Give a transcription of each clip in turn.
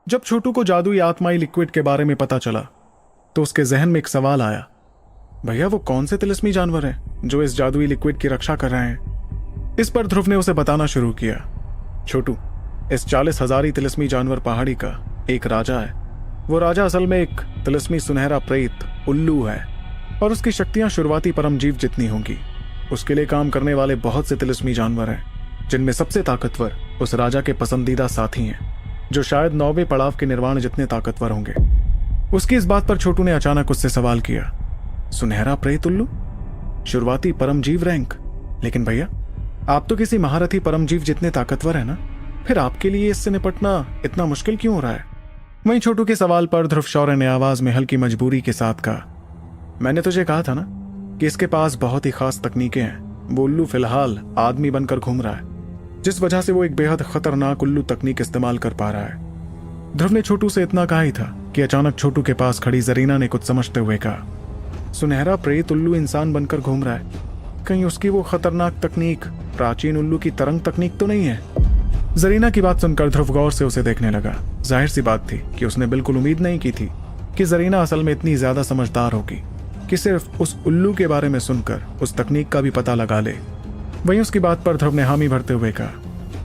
जब छोटू को जादुई आत्माई लिक्विड के बारे में पता चला तो उसके जहन में एक सवाल आया। भैया, वो कौन से तिलिस्मी जानवर हैं जो इस जादुई लिक्विड की रक्षा कर रहे हैं? इस पर ध्रुव ने उसे बताना शुरू किया। छोटू, इस 40,000 तिलिस्मी जानवर पहाड़ी का एक राजा है। वो राजा असल में एक तिलिस्मी सुनहरा प्रेत उल्लू है और उसकी शक्तियां शुरुआती परम जीव जितनी होंगी। उसके लिए काम करने वाले बहुत से तिलिस्मी जानवर हैं, जिनमें सबसे ताकतवर उस राजा के पसंदीदा साथी हैं, जो शायद 9वें पड़ाव के निर्वाण जितने ताकतवर होंगे। उसकी इस बात पर छोटू ने अचानक उससे सवाल किया, सुनहरा प्रेत उल्लू, शुरुआती परम जीव रैंक? लेकिन भैया, आप तो किसी महारथी परम जीव जितने ताकतवर है ना, फिर आपके लिए इससे निपटना इतना मुश्किल क्यों हो रहा है? वहीं छोटू के सवाल पर ध्रुव शौर्य ने आवाज में हल्की मजबूरी के साथ कहा, मैंने तुझे कहा था ना कि इसके पास बहुत ही खास तकनीकें हैं। वो उल्लू फिलहाल आदमी बनकर घूम रहा है, जिस वजह से वो एक बेहद खतरनाक उल्लू तकनीक इस्तेमाल कर पा रहा है। ध्रुव ने छोटू से इतना कहा ही था कि अचानक छोटू के पास खड़ी जरीना ने कुछ समझते हुए कहा, सुनहरा प्रेत उल्लू इंसान बनकर घूम रहा है, कहीं उसकी वो खतरनाक तकनीक प्राचीन उल्लू की तरंग तकनीक तो नहीं है? जरीना की बात सुनकर ध्रुव गौर से उसे देखने लगा। जाहिर सी बात थी कि उसने बिल्कुल उम्मीद नहीं की थी कि जरीना असल में इतनी ज्यादा समझदार होगी कि सिर्फ उस उल्लू के बारे में सुनकर उस तकनीक का भी पता लगा ले। वहीं उसकी बात पर ध्रुव ने हामी भरते हुए कहा,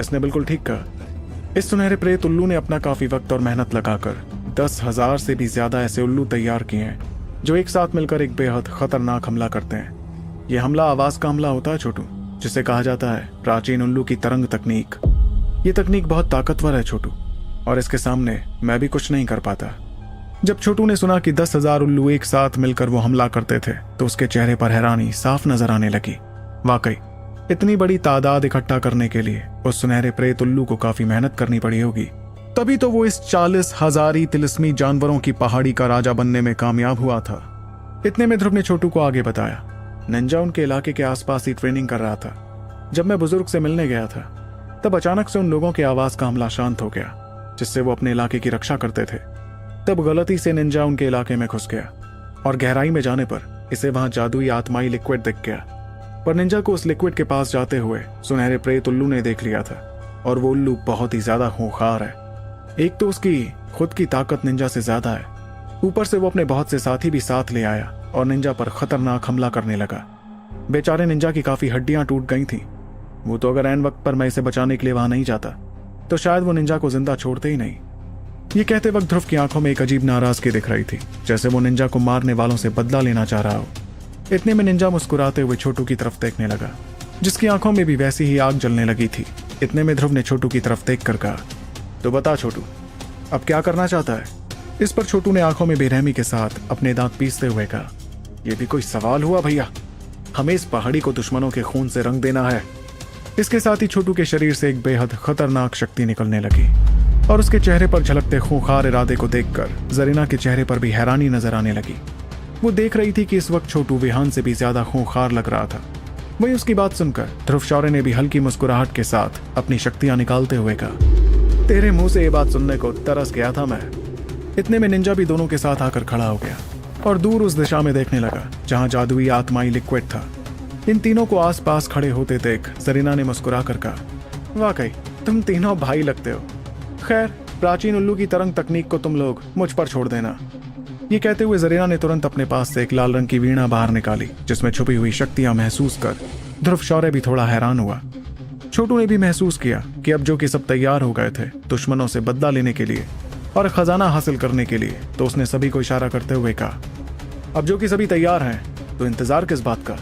इसने बिल्कुल ठीक कहा। इस सुनहरे प्रेत उल्लू ने अपना काफी वक्त और मेहनत लगाकर 10,000 से भी ज्यादा ऐसे उल्लू तैयार किए हैं जो एक साथ मिलकर एक बेहद खतरनाक हमला करते हैं। यह हमला आवाज का हमला होता है छोटू, जिसे कहा जाता है प्राचीन उल्लू की तरंग तकनीक। ये तकनीक बहुत ताकतवर है छोटू, और इसके सामने मैं भी कुछ नहीं कर पाता। जब छोटू ने सुना कि 10,000 उल्लू एक साथ मिलकर वो हमला करते थे तो उसके चेहरे पर हैरानी साफ नजर आने लगी। वाकई इतनी बड़ी तादाद इकट्ठा करने के लिए उस सुनहरे प्रेत उल्लू को काफी मेहनत करनी पड़ी होगी, तभी तो वो इस 40,000 तिलिस्मी जानवरों की पहाड़ी का राजा बनने में कामयाब हुआ था। इतने में ध्रुव ने छोटू को आगे बताया, निंजा उनके इलाके के आसपास ही ट्रेनिंग कर रहा था। जब मैं बुजुर्ग से मिलने गया था तब अचानक से उन लोगों के आवाज का हमला शांत हो गया, जिससे वो अपने इलाके की रक्षा करते थे। तब गलती से निंजा उनके इलाके में घुस गया और गहराई में जाने पर इसे वहां जादुई आत्माई लिक्विड दिख गया। पर निंजा को उस लिक्विड के पास जाते हुए सुनहरे प्रेत उल्लू ने देख लिया था, और वो उल्लू बहुत ही ज्यादा खूंखार है। एक तो उसकी खुद की ताकत निंजा से ज्यादा है, ऊपर से वो अपने बहुत से साथी भी साथ ले आया और निंजा पर खतरनाक हमला करने लगा। बेचारे निंजा की काफी हड्डियां टूट गई थीं। वो तो अगर ऐन वक्त पर मैं इसे बचाने के लिए वहां नहीं जाता तो शायद वो निंजा को जिंदा छोड़ते ही नहीं। ये कहते वक्त ध्रुव की आंखों में एक अजीब नाराजगी दिख रही थी, जैसे वो निंजा को मारने वालों से बदला लेना चाह रहा हो। इतने में निंजा मुस्कुराते हुए छोटू की तरफ देखने लगा, जिसकी आंखों में भी वैसी ही आग जलने लगी थी। इतने में ध्रुव ने छोटू की तरफ देख कर कहा, तो बता छोटू, अब क्या करना चाहता है? इस पर छोटू ने आंखों में बेरहमी के साथ अपने दांत पीसते हुए कहा, यह भी कोई सवाल हुआ भैया, हमें इस पहाड़ी को दुश्मनों के खून से रंग देना है। इसके साथ ही छोटू के शरीर से एक बेहद खतरनाक शक्ति निकलने लगी, और उसके चेहरे पर झलकते खूंखार इरादे को देखकर जरीना के चेहरे पर भी हैरानी नजर आने लगी। वो देख रही थी कि इस वक्त छोटू विहान से भी ज्यादा खूंखार लग रहा था। वहीं उसकी बात सुनकर ध्रुव शौर्य ने भी हल्की मुस्कुराहट के साथ अपनी शक्तियां निकालते हुए कहा, तेरे मुंह से ये बात सुनने को तरस गया था मैं। इतने में निंजा भी दोनों के साथ आकर खड़ा हो गया और दूर उस दिशा में देखने लगा जहां जादुई आत्माई लिक्विड था। इन तीनों को आसपास खड़े होते देख जरीना ने मुस्कुरा कर कहा, वाकई तुम तीनों भाई लगते हो। खैर, प्राचीन उल्लू की तरंग तकनीक को तुम लोग मुझ पर छोड़ देना। ये कहते हुए जरीना ने तुरंत अपने पास से एक लाल रंग की वीणा बाहर निकाली, जिसमें छुपी हुई शक्तियां महसूस कर ध्रुव शौर्य भी थोड़ा हैरान हुआ। छोटू ने भी महसूस किया कि अब जो कि सब तैयार हो गए थे दुश्मनों से बदला लेने के लिए और खजाना हासिल करने के लिए, तो उसने सभी को इशारा करते हुए कहा, अब जो कि सभी तैयार हैं तो इंतजार किस बात का,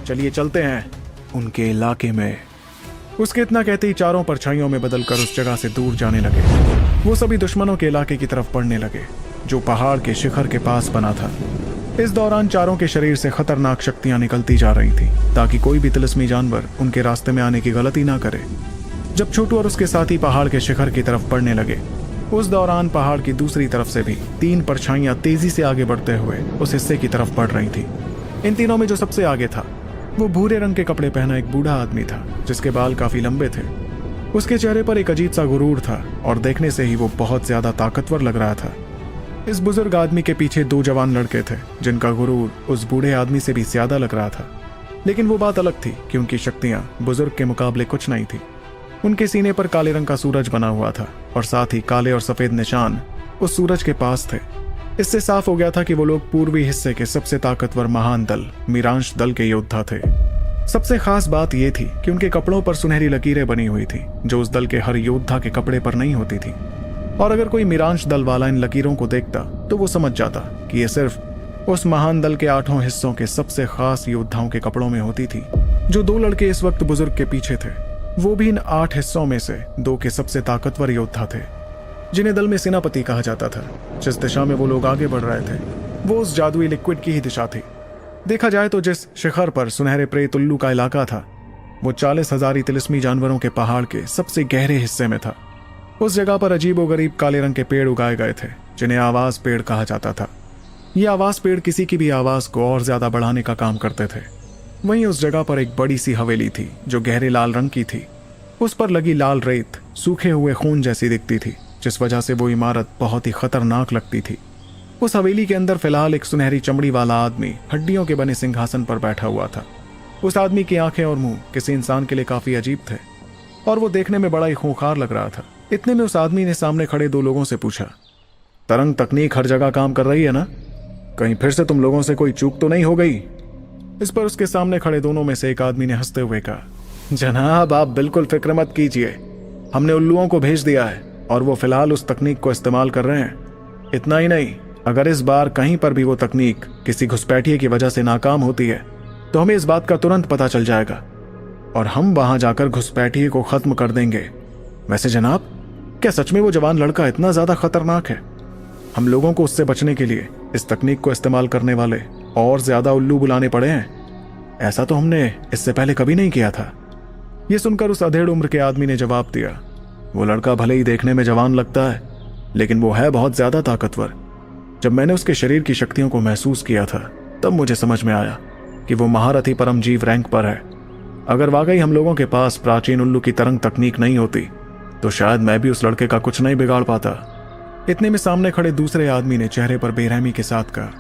चलिए चलते हैं उनके इलाके में। उसके इतना कहते ही चारों परछाइयों में बदलकर उस जगह से दूर जाने लगे। वो सभी दुश्मनों के इलाके की तरफ बढ़ने लगे, जो पहाड़ के शिखर के पास बना था। इस दौरान चारों के शरीर से खतरनाक शक्तियां निकलती जा रही थीं, ताकि कोई भी तिलिस्मी जानवर उनके रास्ते में आने की गलती ना करे। जब छोटू और उसके साथी पहाड़ के शिखर की तरफ बढ़ने लगे, उस दौरान पहाड़ की दूसरी तरफ से भी 3 परछाइयां तेजी से आगे बढ़ते हुए उस हिस्से की तरफ बढ़ रही थी। इन तीनों में जो सबसे आगे था वो भूरे रंग के कपड़े पहना एक बूढ़ा आदमी था, जिसके बाल काफी लंबे थे। उसके चेहरे पर एक अजीब सा गुरूर था और देखने से ही वो बहुत ज्यादा ताकतवर लग रहा था। इस बुजुर्ग आदमी के पीछे 2 जवान लड़के थे, जिनका गुरूर उस बूढ़े आदमी से भी ज्यादा लग रहा था। लेकिन वो बात अलग थी कि उनकी शक्तियां बुजुर्ग के मुकाबले कुछ नहीं थी। उनके सीने पर काले रंग का सूरज बना हुआ था और साथ ही काले और सफेद निशान उस सूरज के पास थे। इससे साफ हो गया था कि वो लोग पूर्वी हिस्से के सबसे ताकतवर महान दल मीरांश दल के योद्धा थे। सबसे खास बात यह थी कि उनके कपड़ों पर सुनहरी लकीरें बनी हुई थी जो उस दल के हर योद्धा के कपड़े पर नहीं होती थी। और अगर कोई मीरांश दल वाला इन लकीरों को देखता तो वो समझ जाता कि ये सिर्फ उस महान दल के 8 हिस्सों के सबसे खास योद्धाओं के कपड़ों में होती थी। जो 2 लड़के इस वक्त बुजुर्ग के पीछे थे वो भी इन 8 हिस्सों में से 2 के सबसे ताकतवर योद्धा थे, जिन्हें दल में सेनापति कहा जाता था। जिस दिशा में वो लोग आगे बढ़ रहे थे वो उस जादुई लिक्विड की ही दिशा थी। देखा जाए तो जिस शिखर पर सुनहरे प्रेत उल्लू का इलाका था वो 40,000 तिलिस्मी जानवरों के पहाड़ के सबसे गहरे हिस्से में था। उस जगह पर अजीबोगरीब काले रंग के पेड़ उगाए गए थे जिन्हें आवाज पेड़ कहा जाता था। ये आवाज पेड़ किसी की भी आवाज को और ज्यादा बढ़ाने का काम करते थे। वहीं उस जगह पर एक बड़ी सी हवेली थी जो गहरे लाल रंग की थी। उस पर लगी लाल रेत सूखे हुए खून जैसी दिखती थी, जिस वजह से वो इमारत बहुत ही खतरनाक लगती थी। उस हवेली के अंदर फिलहाल एक सुनहरी चमड़ी वाला आदमी हड्डियों के बने सिंहासन पर बैठा हुआ था। उस आदमी की आंखें और मुंह किसी इंसान के लिए काफी अजीब थे और वो देखने में बड़ा ही खूंखार लग रहा था। इतने में उस आदमी ने सामने खड़े 2 लोगों से पूछा, तरंग तकनीक हर जगह काम कर रही है ना? कहीं फिर से तुम लोगों से कोई चूक तो नहीं हो गई? इस पर उसके सामने खड़े दोनों में से एक आदमी ने हंसते हुए कहा, जनाब आप बिल्कुल फिक्र मत कीजिए, हमने उल्लुओं को भेज दिया है और वो फिलहाल उस तकनीक को इस्तेमाल कर रहे हैं। इतना ही नहीं, अगर इस बार कहीं पर भी वो तकनीक किसी घुसपैठिए की वजह से नाकाम होती है तो हमें इस बात का तुरंत पता चल जाएगा और हम वहां जाकर घुसपैठिए को खत्म कर देंगे। वैसे जनाब, क्या सच में वो जवान लड़का इतना ज्यादा खतरनाक है? हम लोगों को उससे बचने के लिए इस तकनीक को इस्तेमाल करने वाले और ज्यादा उल्लू बुलाने पड़े हैं। ऐसा तो हमने इससे पहले कभी नहीं किया था। यह सुनकर उस अधेड़ उम्र के आदमी ने जवाब दिया, वो लड़का भले ही देखने में जवान लगता है लेकिन वो है बहुत ज्यादा ताकतवर। जब मैंने उसके शरीर की शक्तियों को महसूस किया था तब मुझे समझ में आया कि वो महारथी परमजीव रैंक पर है। अगर वाकई हम लोगों के पास प्राचीन उल्लू की तरंग तकनीक नहीं होती तो शायद मैं भी उस लड़के का कुछ नहीं बिगाड़ पाता। इतने में सामने खड़े दूसरे आदमी ने चेहरे पर बेरहमी के साथ कहा,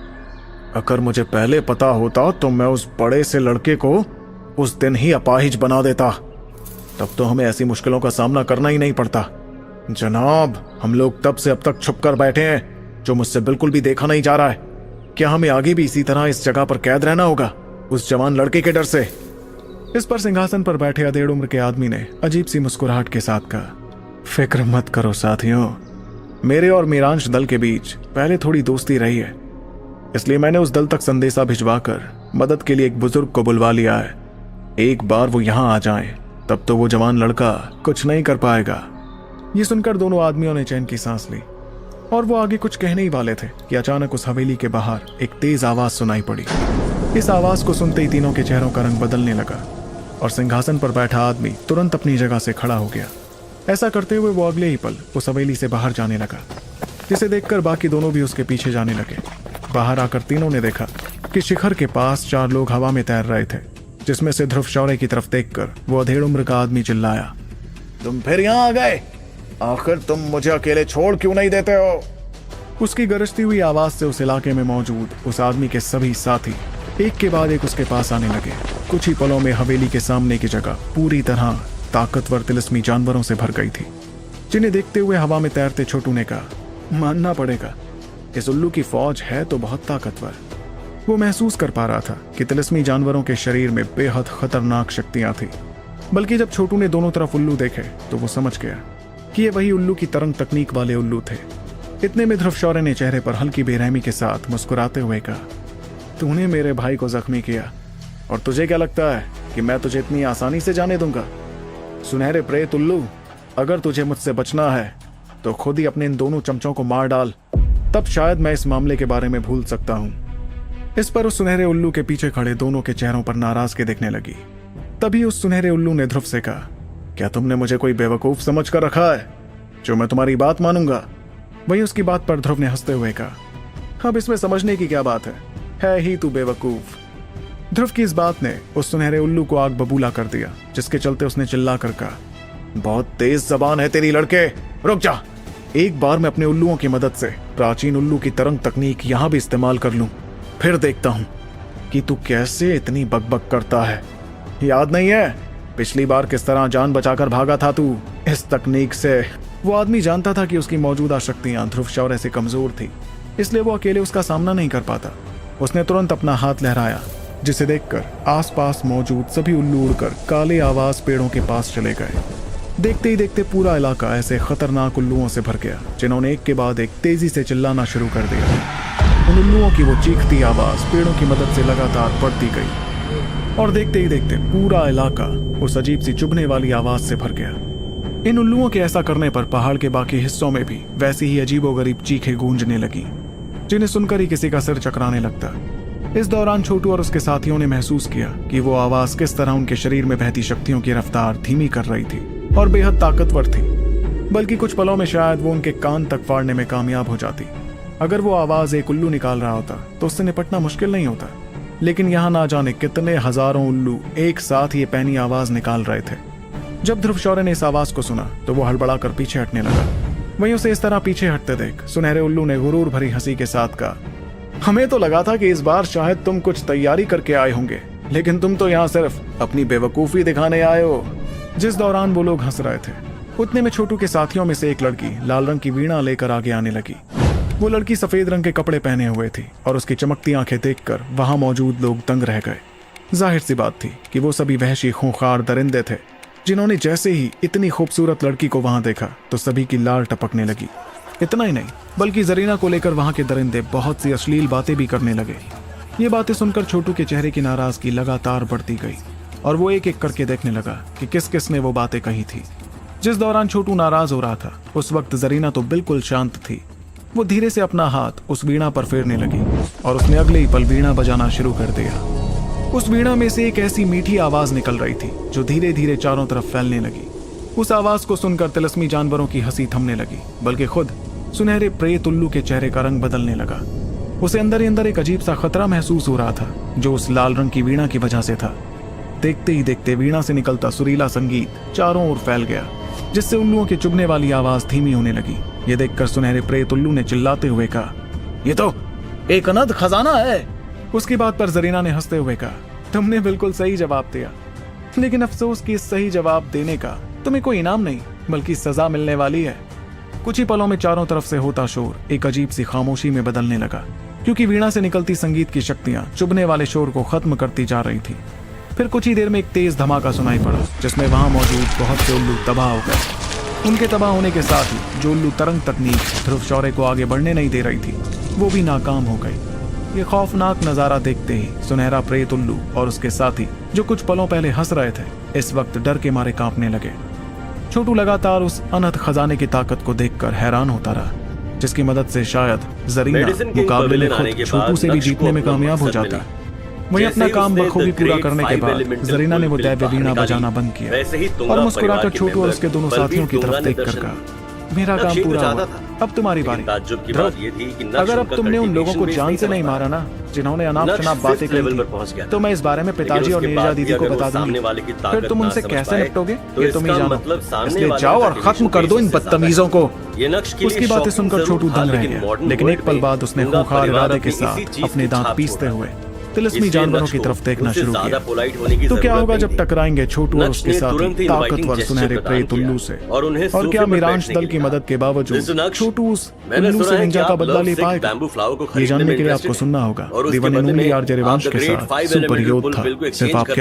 अगर मुझे पहले पता होता तो मैं उस बड़े से लड़के को उस दिन ही अपाहिज बना देता, तब तो हमें ऐसी मुश्किलों का सामना करना ही नहीं पड़ता। जनाब, हम लोग तब से अब तक छुप कर बैठे हैं जो मुझसे बिल्कुल भी देखा नहीं जा रहा है। क्या हमें आगे भी इसी तरह इस जगह पर कैद रहना होगा उस जवान लड़के के डर से? इस पर सिंहासन पर बैठे अधेड़ उम्र के आदमी ने अजीब सी मुस्कुराहट के साथ कहा, फिक्र मत करो साथियों, मेरे और मीरांश दल के बीच पहले थोड़ी दोस्ती रही है, इसलिए मैंने उस दल तक संदेशा भिजवाकर मदद के लिए एक बुजुर्ग को बुलवा लिया है। एक बार वो यहां आ जाए तब तो वो जवान लड़का कुछ नहीं कर पाएगा। ये सुनकर दोनों आदमियों ने चैन की सांस ली और वो आगे कुछ कहने ही वाले थे कि अचानक उस हवेली के बाहर एक तेज आवाज सुनाई पड़ी। इस आवाज को सुनते ही तीनों के चेहरों का रंग बदलने लगा और सिंहासन पर बैठा आदमी तुरंत अपनी जगह से खड़ा हो गया। ऐसा करते हुए वो अगले ही पल उस हवेली से बाहर जाने लगा, जिसे देखकर बाकी दोनों भी उसके पीछे जाने लगे। बाहर आकर तीनों ने देखा कि शिखर के पास 4 लोग हवा में तैर रहे थे, जिसमें से ध्रुव शौर्य की तरफ देखकर वो अधेड़ उम्र का आदमी चिल्लाया, तुम फिर यहाँ आ गए? आखिर तुम मुझे अकेले छोड़ क्यों नहीं देते हो? उसकी गरजती हुई आवाज से उस इलाके में मौजूद उस आदमी के सभी साथी एक के बाद एक उसके पास आने लगे। कुछ ही पलों में हवेली के सामने की जगह पूरी तरह ताकतवर तिलिस्मी जानवरों से भर गई थी, जिन्हें देखते हुए हवा में तैरते छोटू ने कहा, मानना पड़ेगा इस उल्लू की फौज है तो बहुत ताकतवर। वो महसूस कर पा रहा था कि तिलिस्मी जानवरों के शरीर में बेहद खतरनाक शक्तियां थी। बल्कि जब छोटू ने दोनों तरफ उल्लू देखे तो वो समझ गया कि ये वही उल्लू की तरंग तकनीक वाले उल्लू थे। इतने में ध्रुव शौर्य ने चेहरे पर हल्की बेरहमी के साथ मुस्कुराते हुए कहा, तूने मेरे भाई को जख्मी किया और तुझे क्या लगता है कि मैं तुझे इतनी आसानी से जाने दूंगा? सुनहरे प्रेत उल्लू, अगर तुझे मुझसे बचना है तो खुद ही अपने इन दोनों चमचों को मार डाल, तब शायद मैं इस मामले के बारे में भूल सकता हूं। इस पर उस सुनहरे उल्लू के पीछे खड़े दोनों के चेहरों पर नाराजगी दिखने लगी। तभी उस सुनहरे उल्लू ने ध्रुव से कहा, क्या तुमने मुझे कोई बेवकूफ समझ कर रखा है जो मैं तुम्हारी बात मानूंगा? वहीं उसकी बात पर ध्रुव ने हंसते हुए कहा, अब इसमें समझने की क्या बात है ही तू बेवकूफ। ध्रुव की इस बात ने उस सुनहरे उल्लू को आग बबूला कर दिया, जिसके चलते उसने चिल्ला कर कहा, बहुत तेज जबान है तेरी लड़के, रुक जा। एक बार मैं अपने उल्लुओं की मदद से प्राचीन उल्लू की तरंग तकनीक यहां भी इस्तेमाल कर लूं, फिर देखता हूं कि तू कैसे इतनी बकबक करता है। याद नहीं है पिछली बार किस तरह जान बचाकर भागा था तू। इस तकनीक से वो आदमी जानता था कि उसकी मौजूदा शक्तियां ध्रुव शौर्य से कमजोर थी, इसलिए वो अकेले उसका सामना नहीं कर पाता। उसने तुरंत अपना हाथ लहराया, जिसे देखकर आसपास मौजूद सभी उल्लू उड़कर काले आवाज पेड़ों के पास चले गए। देखते ही देखते पूरा इलाका ऐसे खतरनाक उल्लुओं से भर गया, जिन्होंने एक के बाद एक तेजी से चिल्लाना शुरू कर दिया। उन उल्लुओं की वो चीखती आवाज पेड़ों की मदद से लगातार बढ़ती गई और देखते ही देखते पूरा इलाका उस अजीब सी चुभने वाली आवाज से भर गया। इन उल्लुओं के ऐसा करने पर पहाड़ के बाकी हिस्सों में भी वैसी ही अजीबोगरीब चीखें गूंजने लगी, जिन्हें सुनकर ही किसी का सिर चकराने लगता। इस दौरान छोटू और उसके साथियों ने महसूस किया कि वो आवाज किस तरह उनके शरीर में बहती शक्तियों की रफ्तार धीमी कर रही थी और बेहद ताकतवर थी। बल्कि कुछ पलों में शायद वो उनके कान तक फाड़ने में कामयाब हो जाती। अगर वो आवाज एक उल्लू निकाल रहा होता तो उससे निपटना मुश्किल नहीं होता, लेकिन यहाँ ना जाने कितने हजारों उल्लू एक साथ ये पैनी आवाज निकाल रहे थे। जब ध्रुव शौर्य ने इस आवाज को सुना तो वो हड़बड़ा कर पीछे हटने लगा। वहीं उसे इस तरह पीछे हटते देख सुनहरे उल्लू ने गुरूर भरी हंसी के साथ कहा, हमें तो लगा था कि इस बार शायद तुम कुछ तैयारी करके आए होंगे, लेकिन तुम तो यहाँ सिर्फ अपनी बेवकूफी दिखाने आए हो। जिस दौरान वो लोग हंस रहे थे, उतने में छोटू के साथियों में से एक लड़की लाल रंग की वीणा लेकर आगे आने लगी। वो लड़की सफेद रंग के कपड़े पहने हुए थी और उसकी चमकती आंखें देखकर वहां मौजूद लोग दंग रह गए। जाहिर सी बात थी कि वो सभी वहशी खूंखार दरिंदे थे, जिन्होंने जैसे ही इतनी खूबसूरत लड़की को वहां देखा तो सभी की लार टपकने लगी। इतना ही नहीं, बल्कि जरीना को लेकर वहां के दरिंदे बहुत सी अश्लील बातें भी करने लगे। ये बातें सुनकर छोटू के चेहरे की नाराजगी लगातार बढ़ती गई और वो एक एक करके देखने लगा कि किस किस ने वो बातें कही थी। जिस दौरान छोटू नाराज हो रहा था, उस वक्त जरीना तो बिल्कुल शांत थी। वो धीरे से अपना हाथ उस वीणा पर फेरने लगी और उसने अगले ही पल वीणा बजाना शुरू कर दिया। उस वीणा में से एक ऐसी मीठी आवाज निकल रही थी जो धीरे धीरे चारों तरफ फैलने लगी। उस आवाज को सुनकर तिलस्मी जानवरों की हंसी थमने लगी, बल्कि खुद सुनहरे प्रेत उल्लू के चेहरे का रंग बदलने लगा। उसे अंदर ही अंदर एक अजीब सा खतरा महसूस हो रहा था, जो उस लाल रंग की वीणा की वजह से था। देखते ही देखते वीणा से निकलता सुरीला संगीत चारों ओर फैल गया, जिससे उल्लुओं की चुभने वाली आवाज धीमी होने लगी। ये देखकर सुनहरे प्रेत उल्लू ने चिल्लाते हुए कहा, ये तो एक अनंत खजाना है। उसकी बात पर जरीना ने हंसते हुए कहा, तुमने बिल्कुल सही जवाब दिया, लेकिन अफसोस कि इस सही जवाब देने का तुम्हें कोई इनाम नहीं बल्कि सजा मिलने वाली है। कुछ ही पलों में चारों तरफ से होता शोर एक अजीब सी खामोशी में बदलने लगा, क्योंकि वीणा से निकलती संगीत की शक्तियां चुभने वाले शोर को खत्म करती जा रही थी। फिर कुछ ही देर में एक तेज धमाका सुनाई पड़ा, जिसमें वहां मौजूद बहुत से उल्लू तबाह हो गए। उनके तबाह होने के साथ ही जो उल्लू तरंग तकनीक ध्रुव शौर्य को आगे बढ़ने नहीं दे रही थी, वो भी नाकाम हो गई। ये खौफनाक नजारा देखते ही सुनहरा प्रेत उल्लू और उसके साथी, जो कुछ पलों पहले हंस रहे थे, इस वक्त डर के मारे कांपने लगे। छोटू लगातार उस अनंत खजाने की ताकत को देखकर हैरान होता रहा, जिसकी मदद से शायद जरीना मुकाबले में खुद छोटू से भी जीतने में कामयाब हो जाती। वहीं अपना काम बखूबी पूरा करने के बाद जरीना ने वो दैव्य वीणा बजाना बंद किया और मुस्कुराकर छोटू और उसके दोनों साथियों की तरफ देखकर कहा, मेरा काम पूरा हुआ, अब तुम्हारी बारी। अगर अब तुमने उन लोगों को जान से नहीं मारा ना, जिन्होंने अनाप शनाप बातें कही, तो मैं इस बारे में पिताजी और नीरजा दीदी को बता दूंगी। फिर तुम उनसे कैसे निपटोगे ये तुम ही जानो, इसलिए जाओ और खत्म कर दो इन बदतमीजों को। उसकी बातें सुनकर छोटू दंग रह गया, लेकिन एक पल बाद उसने खूंखार इरादे के साथ अपने दांत पीसते हुए तिलस्मी जानवरों की तरफ देखना शुरू किया। तो क्या होगा जब टकराएंगे छोटू और उसके साथी ताकतवर सुनहरे प्रेत उल्लू से, और क्या मिरांश दल की मदद के बावजूद छोटू उस उल्लू से निंजा का बदला ले पाएगा? ये जानने के लिए आपको सुनना होगा the one and only RJ Rivansh के साथ सुपर योद्धा, सिर्फ आपके